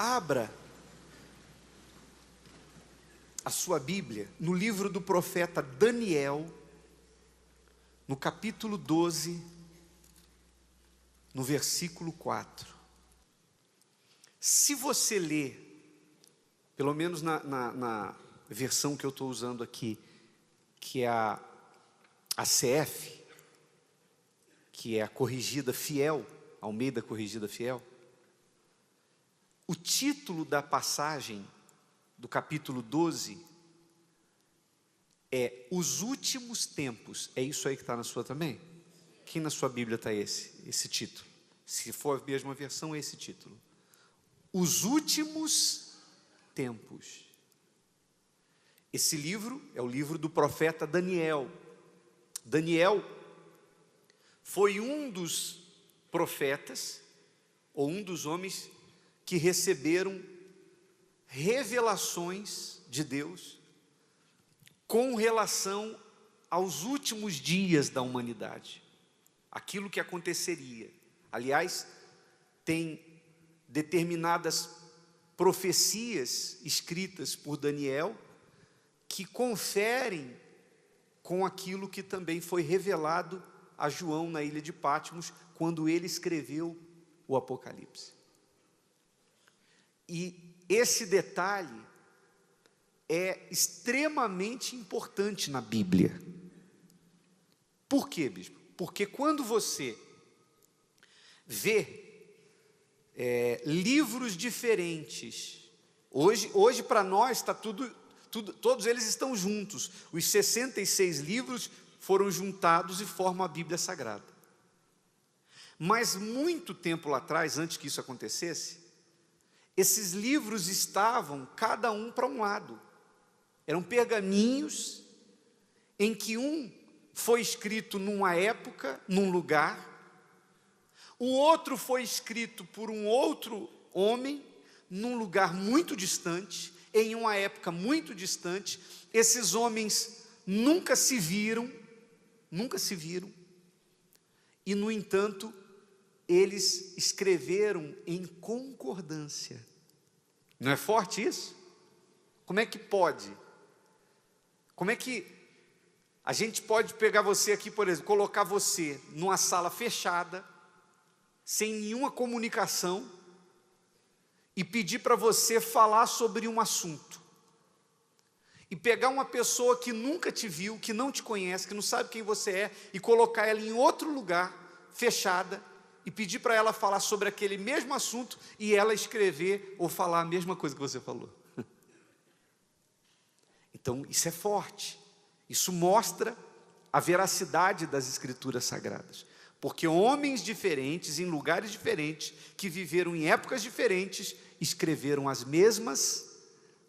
Abra a sua Bíblia no livro do profeta Daniel, no capítulo 12, no versículo 4. Se você ler, pelo menos na versão que eu estou usando aqui, que é a CF, que é a corrigida fiel, Almeida corrigida fiel, o título da passagem do capítulo 12 é Os Últimos Tempos. É isso aí que está na sua também? Quem na sua Bíblia está esse título? Se for a mesma versão, é esse título. Os Últimos Tempos. Esse livro é o livro do profeta Daniel. Daniel foi um dos profetas, ou um dos homens que receberam revelações de Deus com relação aos últimos dias da humanidade, aquilo que aconteceria. Aliás, tem determinadas profecias escritas por Daniel que conferem com aquilo que também foi revelado a João na ilha de Patmos, quando ele escreveu o Apocalipse. E esse detalhe é extremamente importante na Bíblia. Por quê, bispo? Porque quando você vê livros diferentes, hoje para nós está todos eles estão juntos. Os 66 livros foram juntados e formam a Bíblia Sagrada. Mas muito tempo lá atrás, antes que isso acontecesse, esses livros estavam cada um para um lado. Eram pergaminhos em que um foi escrito numa época, num lugar, o outro foi escrito por um outro homem, num lugar muito distante, em uma época muito distante. Esses homens nunca se viram, e no entanto, eles escreveram em concordância. Não é forte isso? Como é que pode? Como é que a gente pode pegar você aqui, por exemplo, colocar você numa sala fechada, sem nenhuma comunicação, e pedir para você falar sobre um assunto, e pegar uma pessoa que nunca te viu, que não te conhece, que não sabe quem você é, e colocar ela em outro lugar, fechada, e pedir para ela falar sobre aquele mesmo assunto, e ela escrever ou falar a mesma coisa que você falou. Então, isso é forte. Isso mostra a veracidade das Escrituras Sagradas. Porque homens diferentes, em lugares diferentes, que viveram em épocas diferentes, escreveram as mesmas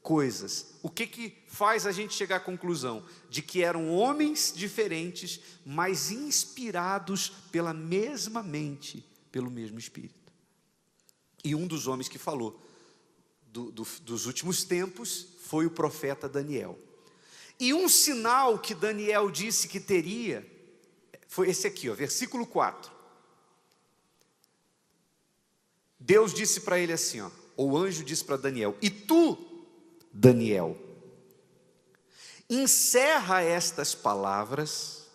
coisas. O que faz a gente chegar à conclusão? De que eram homens diferentes, mas inspirados pela mesma mente, pelo mesmo Espírito. E um dos homens que falou dos últimos tempos foi o profeta Daniel. E um sinal que Daniel disse que teria foi esse aqui, versículo 4. Deus disse para ele assim, ou o anjo disse para Daniel: e tu, Daniel, encerra estas palavras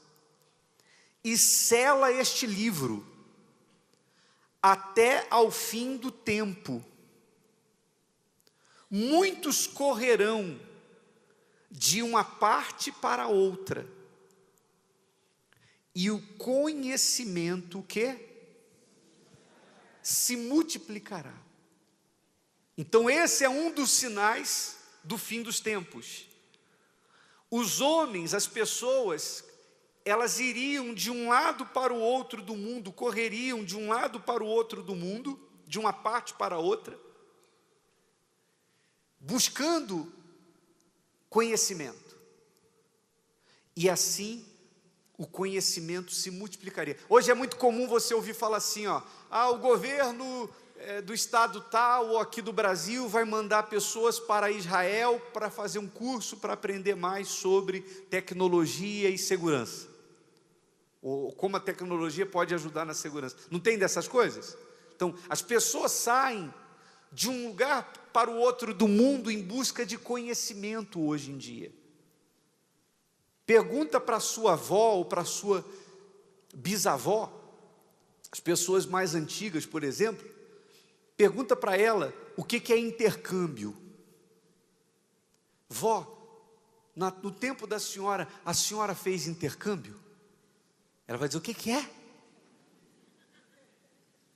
e sela este livro até ao fim do tempo. Muitos correrão de uma parte para outra, e o conhecimento se multiplicará. Então esse é um dos sinais do fim dos tempos. Os homens, as pessoas, elas iriam de um lado para o outro do mundo, correriam de um lado para o outro do mundo, de uma parte para a outra, buscando conhecimento. E assim o conhecimento se multiplicaria. Hoje é muito comum você ouvir falar assim, o governo do estado tal ou aqui do Brasil vai mandar pessoas para Israel para fazer um curso para aprender mais sobre tecnologia e segurança. Ou como a tecnologia pode ajudar na segurança. Não tem dessas coisas? Então, as pessoas saem de um lugar para o outro do mundo em busca de conhecimento hoje em dia. Pergunta para a sua avó ou para a sua bisavó, as pessoas mais antigas, por exemplo, pergunta para ela o que é intercâmbio. Vó, no tempo da senhora, a senhora fez intercâmbio? Ela vai dizer, o que é?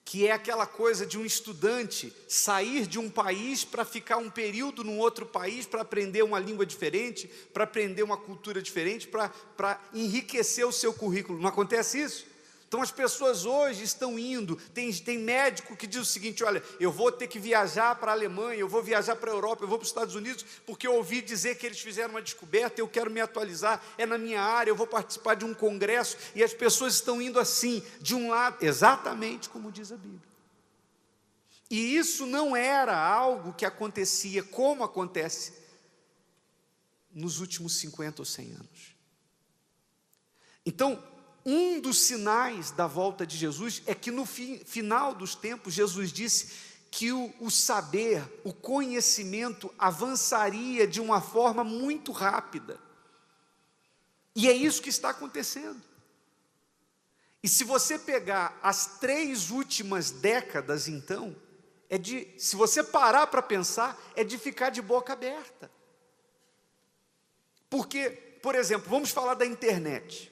Que é aquela coisa de um estudante sair de um país para ficar um período num outro país, para aprender uma língua diferente, para aprender uma cultura diferente, para enriquecer o seu currículo. Não acontece isso? Então as pessoas hoje estão indo, tem médico que diz o seguinte, olha, eu vou ter que viajar para a Alemanha, eu vou viajar para a Europa, eu vou para os Estados Unidos, porque eu ouvi dizer que eles fizeram uma descoberta, eu quero me atualizar, é na minha área, eu vou participar de um congresso, e as pessoas estão indo assim, de um lado, exatamente como diz a Bíblia. E isso não era algo que acontecia como acontece nos últimos 50 ou 100 anos. Então, um dos sinais da volta de Jesus é que no final dos tempos, Jesus disse que o saber, o conhecimento avançaria de uma forma muito rápida. E é isso que está acontecendo. E se você pegar as 3 últimas décadas, então, se você parar para pensar, é de ficar de boca aberta. Porque, por exemplo, vamos falar da internet,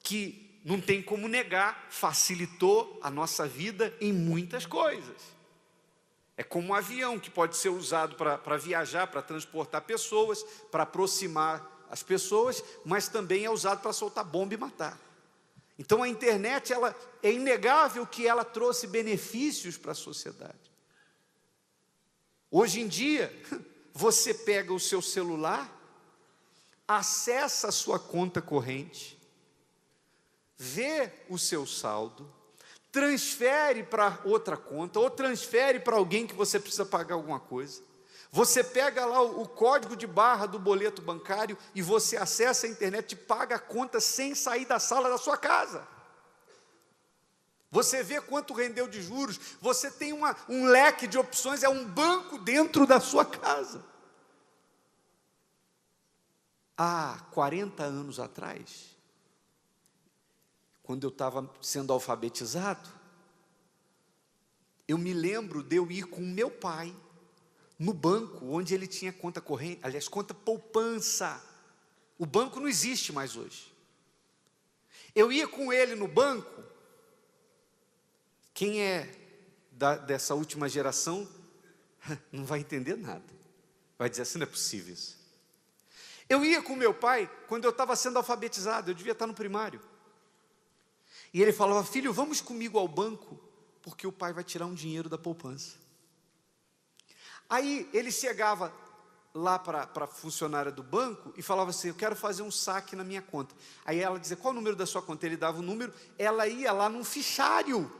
que não tem como negar, facilitou a nossa vida em muitas coisas. É como um avião que pode ser usado para viajar, para transportar pessoas, para aproximar as pessoas, mas também é usado para soltar bomba e matar. Então a internet, é inegável que ela trouxe benefícios para a sociedade. Hoje em dia, você pega o seu celular, acessa a sua conta corrente, vê o seu saldo, transfere para outra conta, ou transfere para alguém que você precisa pagar alguma coisa. Você pega lá o código de barra do boleto bancário e você acessa a internet e paga a conta sem sair da sala da sua casa. Você vê quanto rendeu de juros, você tem um leque de opções, é um banco dentro da sua casa. Há 40 anos atrás, quando eu estava sendo alfabetizado, eu me lembro de eu ir com meu pai no banco, onde ele tinha conta corrente, aliás, conta poupança. O banco não existe mais hoje. Eu ia com ele no banco. Quem é dessa última geração não vai entender nada. Vai dizer assim, não é possível isso. Eu ia com meu pai quando eu estava sendo alfabetizado, eu devia estar no primário. E ele falava, filho, vamos comigo ao banco, porque o pai vai tirar um dinheiro da poupança. Aí ele chegava lá para a funcionária do banco e falava assim, eu quero fazer um saque na minha conta. Aí ela dizia, qual o número da sua conta? Ele dava o número, ela ia lá num fichário.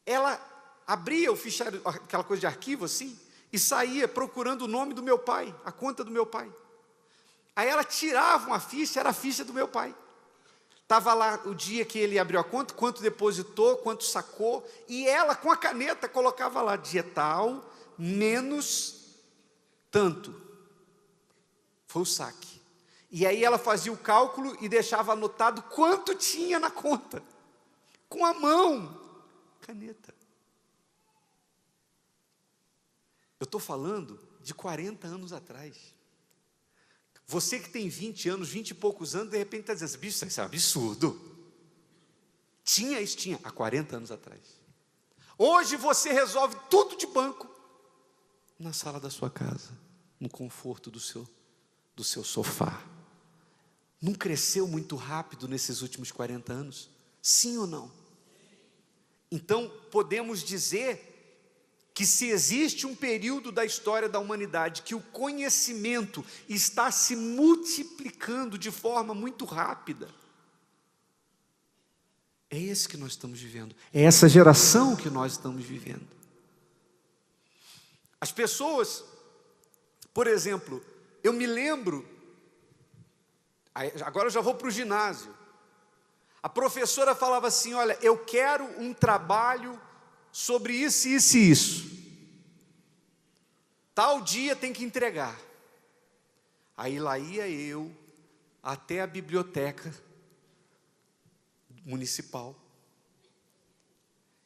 Ela abria o fichário, aquela coisa de arquivo assim, e saía procurando o nome do meu pai, a conta do meu pai. Aí ela tirava uma ficha, era a ficha do meu pai. Estava lá o dia que ele abriu a conta, quanto depositou, quanto sacou, e ela com a caneta colocava lá, dia tal, menos tanto. Foi o saque. E aí ela fazia o cálculo e deixava anotado quanto tinha na conta. Com a mão. Caneta. Eu estou falando de 40 anos atrás. Você que tem 20 anos, 20 e poucos anos, de repente está dizendo, bicho, isso é um absurdo. Tinha isso, tinha, há 40 anos atrás. Hoje você resolve tudo de banco, na sala da sua casa, no conforto do seu sofá. Não cresceu muito rápido nesses últimos 40 anos? Sim ou não? Então, podemos dizer que se existe um período da história da humanidade que o conhecimento está se multiplicando de forma muito rápida, é esse que nós estamos vivendo, é essa geração que nós estamos vivendo. As pessoas, por exemplo, eu me lembro, agora eu já vou para o ginásio, a professora falava assim, olha, eu quero um trabalho sobre isso, isso e isso. Tal dia tem que entregar. Aí lá ia eu até a biblioteca municipal.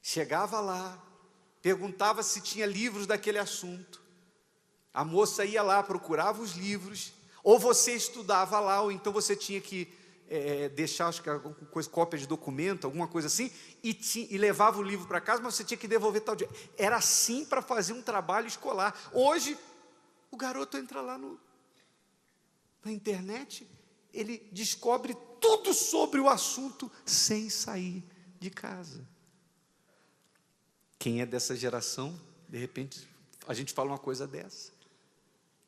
Chegava lá, perguntava se tinha livros daquele assunto. A moça ia lá, procurava os livros, ou você estudava lá, ou então você tinha que deixar, acho que alguma coisa, cópia de documento, alguma coisa assim, e levava o livro para casa, mas você tinha que devolver tal dia. Era assim para fazer um trabalho escolar. Hoje, o garoto entra lá na internet, ele descobre tudo sobre o assunto sem sair de casa. Quem é dessa geração, de repente, a gente fala uma coisa dessa.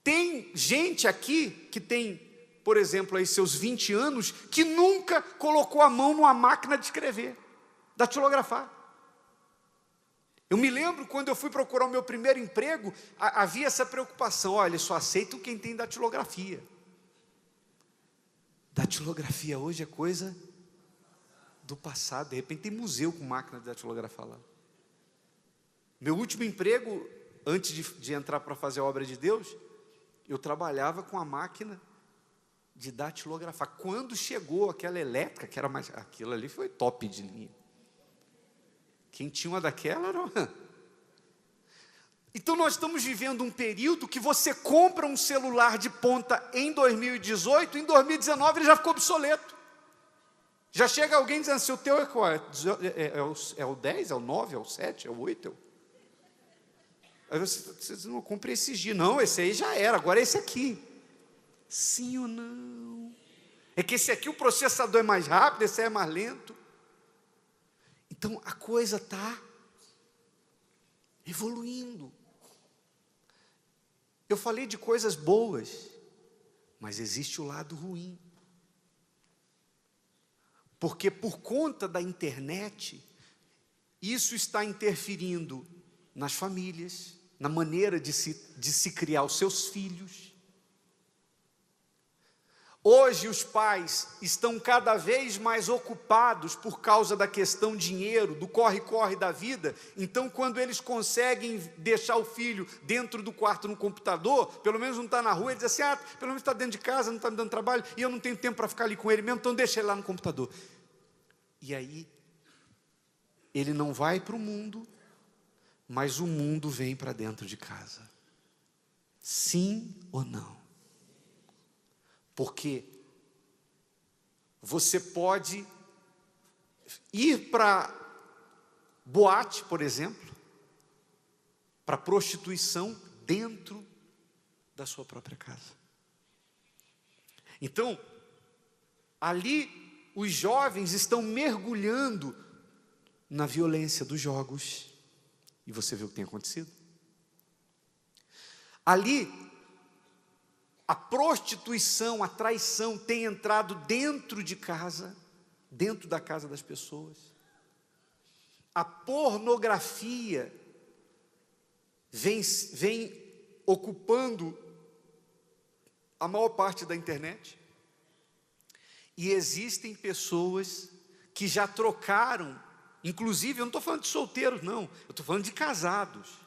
Tem gente aqui que tem, por exemplo, aí seus 20 anos, que nunca colocou a mão numa máquina de escrever, datilografar. Eu me lembro quando eu fui procurar o meu primeiro emprego, havia essa preocupação, olha, só aceitam quem tem datilografia. Datilografia hoje é coisa do passado, de repente tem museu com máquina de datilografar lá. Meu último emprego, antes de entrar para fazer a obra de Deus, eu trabalhava com a máquina de datilografar. Quando chegou aquela elétrica, que era mais... Aquilo ali foi top de linha. Quem tinha uma daquela era uma... Então nós estamos vivendo um período que você compra um celular de ponta em 2018, em 2019 ele já ficou obsoleto. Já chega alguém dizendo assim, o teu é qual? É o 10, é o 9, é o 7, é o 8? Aí você não comprei esses dias. Não, esse aí já era, agora é esse aqui. Sim ou não? É que esse aqui o processador é mais rápido, esse aí é mais lento. Então a coisa está evoluindo. Eu falei de coisas boas, mas existe o lado ruim. Porque por conta da internet, isso está interferindo nas famílias, na maneira de se criar os seus filhos. Hoje os pais estão cada vez mais ocupados por causa da questão dinheiro, do corre-corre da vida. Então, quando eles conseguem deixar o filho dentro do quarto no computador, pelo menos não está na rua, ele diz assim, pelo menos está dentro de casa, não está me dando trabalho, e eu não tenho tempo para ficar ali com ele mesmo, então deixa ele lá no computador. E aí, ele não vai para o mundo, mas o mundo vem para dentro de casa. Sim ou não? Porque você pode ir para boate, por exemplo, para prostituição dentro da sua própria casa. Então, ali os jovens estão mergulhando na violência dos jogos. E você vê o que tem acontecido? Ali, a prostituição, a traição tem entrado dentro de casa, dentro da casa das pessoas. A pornografia vem ocupando a maior parte da internet. E existem pessoas que já trocaram, inclusive, eu não estou falando de solteiros, não, eu estou falando de casados.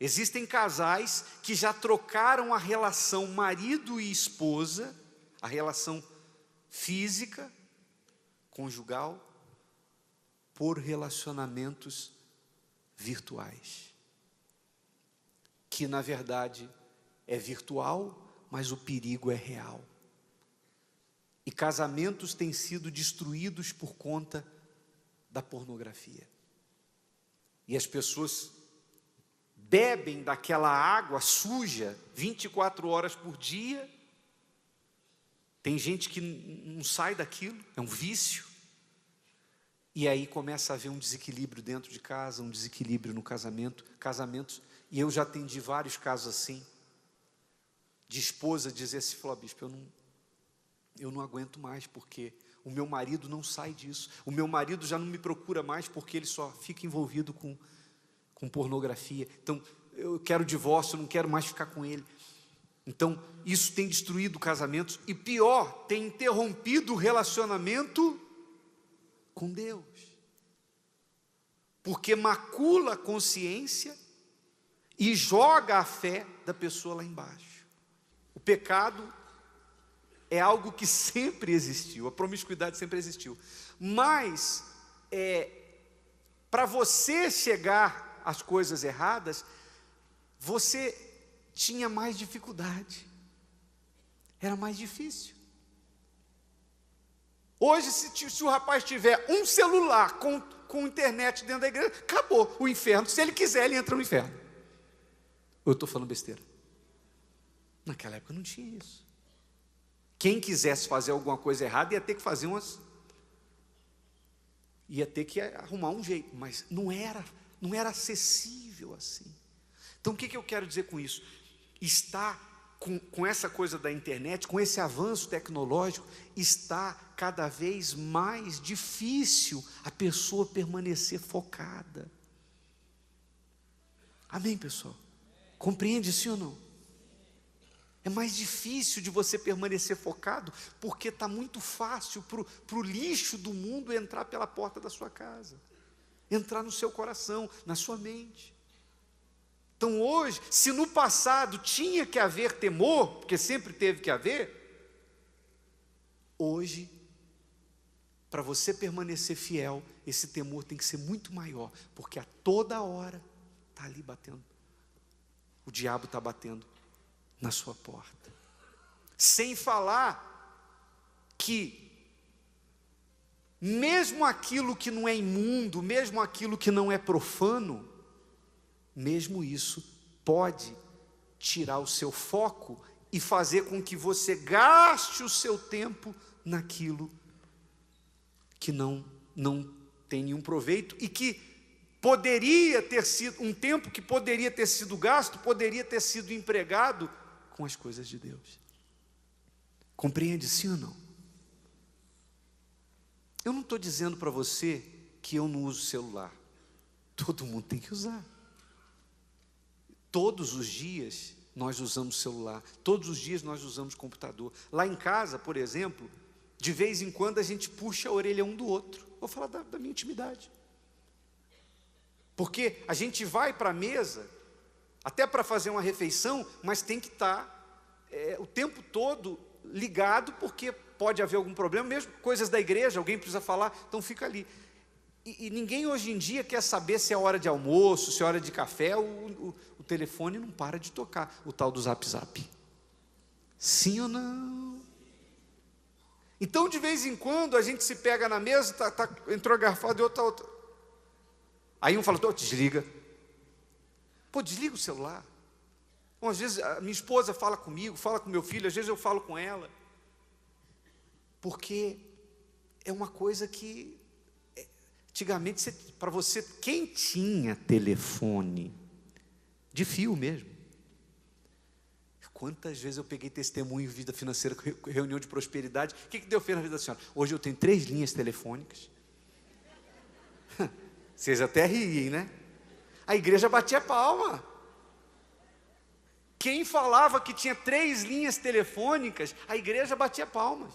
Existem casais que já trocaram a relação marido e esposa, a relação física, conjugal, por relacionamentos virtuais. Que na verdade é virtual, mas o perigo é real. E casamentos têm sido destruídos por conta da pornografia. E as pessoas bebem daquela água suja 24 horas por dia. Tem gente que não sai daquilo, é um vício. E aí começa a haver um desequilíbrio dentro de casa, um desequilíbrio no casamentos. E eu já atendi vários casos assim, de esposa dizer assim, falou, bispo, eu não aguento mais, porque o meu marido não sai disso. O meu marido já não me procura mais, porque ele só fica envolvido com pornografia. Então, eu quero divórcio, eu não quero mais ficar com ele. Então, isso tem destruído casamentos. E pior, tem interrompido o relacionamento com Deus. porque macula a consciência e joga a fé da pessoa lá embaixo. O pecado é algo que sempre existiu, a promiscuidade sempre existiu. Mas, para você chegar às coisas erradas, você tinha mais dificuldade. Era mais difícil. Hoje, se o rapaz tiver um celular com internet dentro da igreja, acabou o inferno. Se ele quiser, ele entra no inferno. Eu estou falando besteira. Naquela época não tinha isso. Quem quisesse fazer alguma coisa errada ia ter que fazer ia ter que arrumar um jeito, mas não era acessível assim. Então o que eu quero dizer com isso? Está com essa coisa da internet, com esse avanço tecnológico, está cada vez mais difícil a pessoa permanecer focada. Amém, pessoal? Compreende, sim ou não? É mais difícil de você permanecer focado, porque está muito fácil para o lixo do mundo entrar pela porta da sua casa, entrar no seu coração, na sua mente. Então hoje, se no passado tinha que haver temor, porque sempre teve que haver, hoje, para você permanecer fiel, esse temor tem que ser muito maior, porque a toda hora está ali batendo, o diabo está batendo na sua porta. Sem falar que mesmo aquilo que não é imundo, mesmo aquilo que não é profano, mesmo isso pode tirar o seu foco e fazer com que você gaste o seu tempo naquilo que não tem nenhum proveito e que poderia ter sido um tempo que poderia ter sido gasto, poderia ter sido empregado com as coisas de Deus. Compreende, sim ou não? Eu não estou dizendo para você que eu não uso celular. Todo mundo tem que usar. Todos os dias nós usamos celular, todos os dias nós usamos computador. Lá em casa, por exemplo, de vez em quando a gente puxa a orelha um do outro. Vou falar da minha intimidade. Porque a gente vai para a mesa, até para fazer uma refeição, mas tem que estar o tempo todo ligado, porque pode haver algum problema, mesmo coisas da igreja, alguém precisa falar, então fica ali. E ninguém hoje em dia quer saber se é hora de almoço, se é hora de café, o telefone não para de tocar, o tal do Zap Zap. Sim ou não? Então, de vez em quando, a gente se pega na mesa, entrou a garfada e outra. Aí um fala, desliga. Pô, desliga o celular. Bom, às vezes a minha esposa fala comigo, fala com meu filho, às vezes eu falo com ela. Porque é uma coisa que, antigamente, para você, quem tinha telefone, de fio mesmo. Quantas vezes eu peguei testemunho em vida financeira, reunião de prosperidade, o que Deus fez na vida da senhora? Hoje eu tenho 3 linhas telefônicas. Vocês até riem, né? A igreja batia palma. Quem falava que tinha 3 linhas telefônicas, a igreja batia palmas.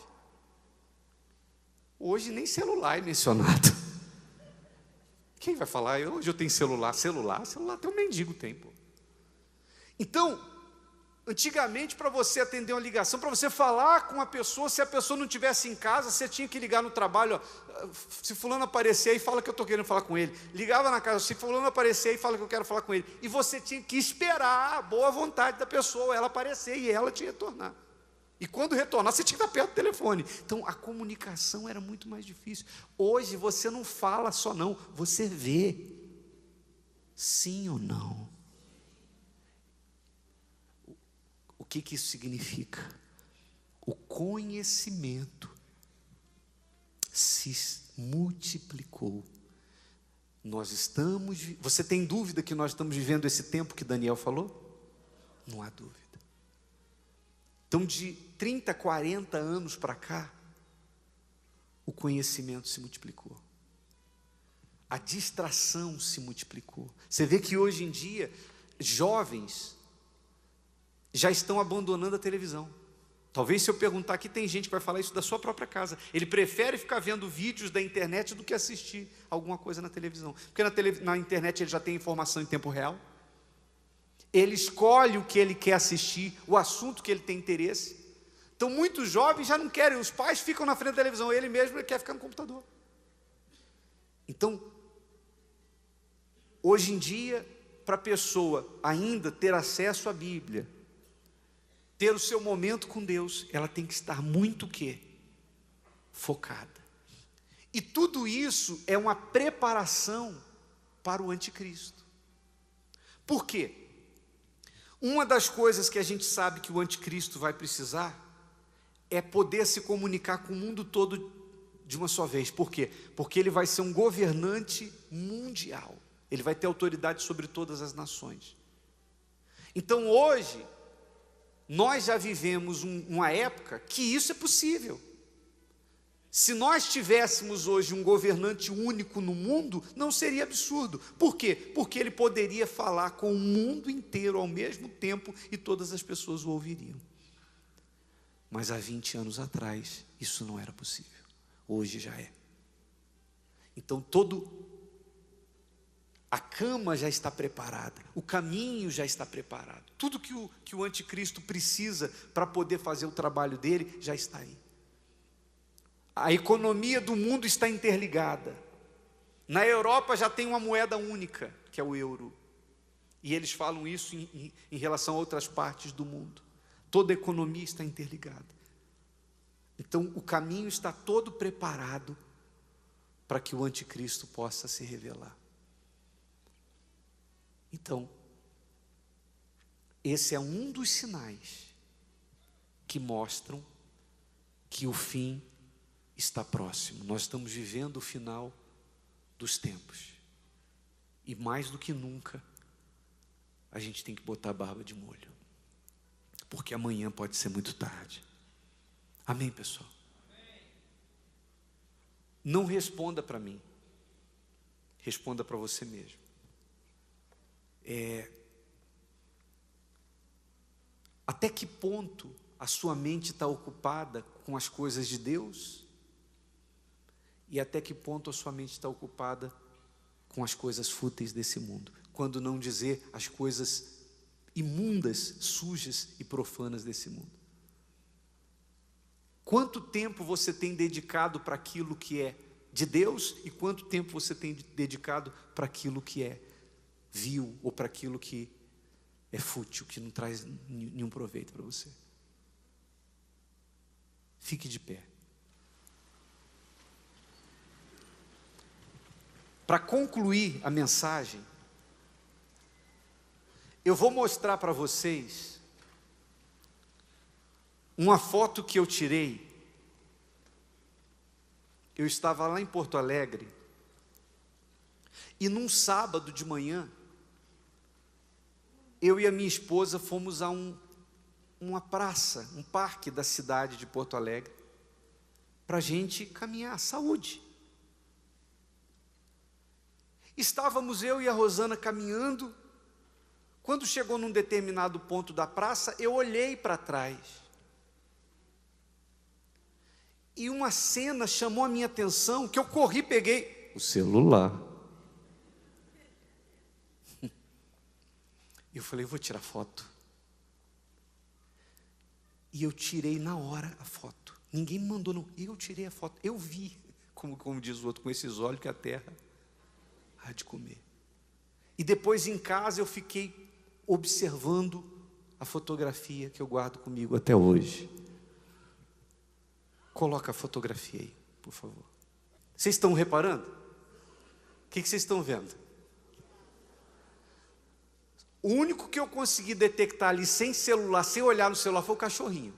Hoje nem celular é mencionado. Quem vai falar, hoje eu tenho celular até um mendigo tem, pô. Então, antigamente, para você atender uma ligação, para você falar com a pessoa, se a pessoa não estivesse em casa, você tinha que ligar no trabalho, se fulano aparecer aí, fala que eu estou querendo falar com ele. Ligava na casa, se fulano aparecer aí, fala que eu quero falar com ele. E você tinha que esperar a boa vontade da pessoa, ela aparecer e ela te retornar. E quando retornar, você tinha que estar perto do telefone. Então, a comunicação era muito mais difícil. Hoje, você não fala só não, você vê. Sim ou não? O que isso significa? O conhecimento se multiplicou. Você tem dúvida que nós estamos vivendo esse tempo que Daniel falou? Não há dúvida. Então, de 30, 40 anos para cá, o conhecimento se multiplicou. A distração se multiplicou. Você vê que hoje em dia, jovens já estão abandonando a televisão. Talvez se eu perguntar aqui, tem gente que vai falar isso da sua própria casa. Ele prefere ficar vendo vídeos da internet do que assistir alguma coisa na televisão. Porque na internet ele já tem informação em tempo real. Ele escolhe o que ele quer assistir, o assunto que ele tem interesse. Então muitos jovens já não querem, os pais ficam na frente da televisão, ele mesmo quer ficar no computador. Então, hoje em dia, para a pessoa ainda ter acesso à Bíblia, ter o seu momento com Deus, ela tem que estar muito o quê? Focada. E tudo isso é uma preparação para o anticristo. Por quê? Uma das coisas que a gente sabe que o anticristo vai precisar é poder se comunicar com o mundo todo de uma só vez. Por quê? Porque ele vai ser um governante mundial. Ele vai ter autoridade sobre todas as nações. Então hoje, nós já vivemos uma época que isso é possível. Se nós tivéssemos hoje um governante único no mundo, não seria absurdo. Por quê? Porque ele poderia falar com o mundo inteiro ao mesmo tempo e todas as pessoas o ouviriam. Mas há 20 anos atrás, isso não era possível. Hoje já é. Então a cama já está preparada, o caminho já está preparado. Tudo que o anticristo precisa para poder fazer o trabalho dele, já está aí. A economia do mundo está interligada. Na Europa já tem uma moeda única, que é o euro. E eles falam isso em relação a outras partes do mundo. Toda a economia está interligada. Então o caminho está todo preparado para que o anticristo possa se revelar. Então, esse é um dos sinais que mostram que o fim está próximo. Nós estamos vivendo o final dos tempos. E mais do que nunca, a gente tem que botar a barba de molho. Porque amanhã pode ser muito tarde. Amém, pessoal? Amém. Não responda para mim. Responda para você mesmo. Até que ponto a sua mente está ocupada com as coisas de Deus? E até que ponto a sua mente está ocupada com as coisas fúteis desse mundo? Quando não dizer as coisas imundas, sujas e profanas desse mundo. Quanto tempo você tem dedicado para aquilo que é de Deus e quanto tempo você tem dedicado para aquilo que é vil ou para aquilo que é fútil, que não traz nenhum proveito para você? Fique de pé. Para concluir a mensagem, eu vou mostrar para vocês uma foto que eu tirei. Eu estava lá em Porto Alegre e num sábado de manhã, eu e a minha esposa fomos a uma praça, um parque da cidade de Porto Alegre, para a gente caminhar, saúde. Estávamos eu e a Rosana caminhando, quando chegou num determinado ponto da praça, eu olhei para trás. E uma cena chamou a minha atenção, que eu corri e peguei o celular. Eu falei, vou tirar foto. E eu tirei na hora a foto. Ninguém me mandou, não. Eu tirei a foto. Eu vi, como diz o outro, com esses olhos que a terra há de comer. E depois em casa eu fiquei observando a fotografia que eu guardo comigo até hoje. Coloca a fotografia aí, por favor. Vocês estão reparando? O que vocês estão vendo? O único que eu consegui detectar ali sem celular, sem olhar no celular, foi o cachorrinho.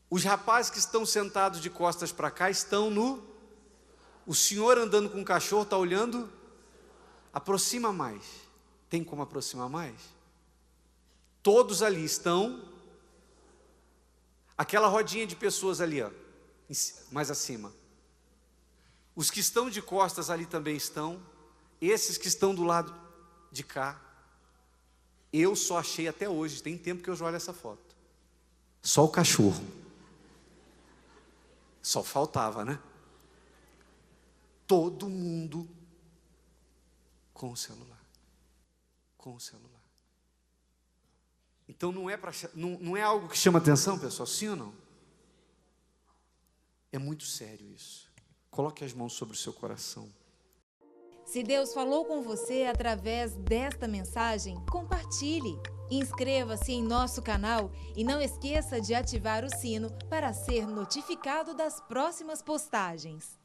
Os rapazes que estão sentados de costas para cá estão no... O senhor andando com o cachorro está olhando? Aproxima mais. Tem como aproximar mais? Todos ali estão... Aquela rodinha de pessoas ali, ó, mais acima. Os que estão de costas ali também estão. Esses que estão do lado de cá. Eu só achei até hoje, tem tempo que eu já olho essa foto. Só o cachorro. Só faltava, né? Todo mundo com o celular. Com o celular. Então não é algo que chama atenção, pessoal, sim ou não? É muito sério isso. Coloque as mãos sobre o seu coração. Se Deus falou com você através desta mensagem, compartilhe. Inscreva-se em nosso canal e não esqueça de ativar o sino para ser notificado das próximas postagens.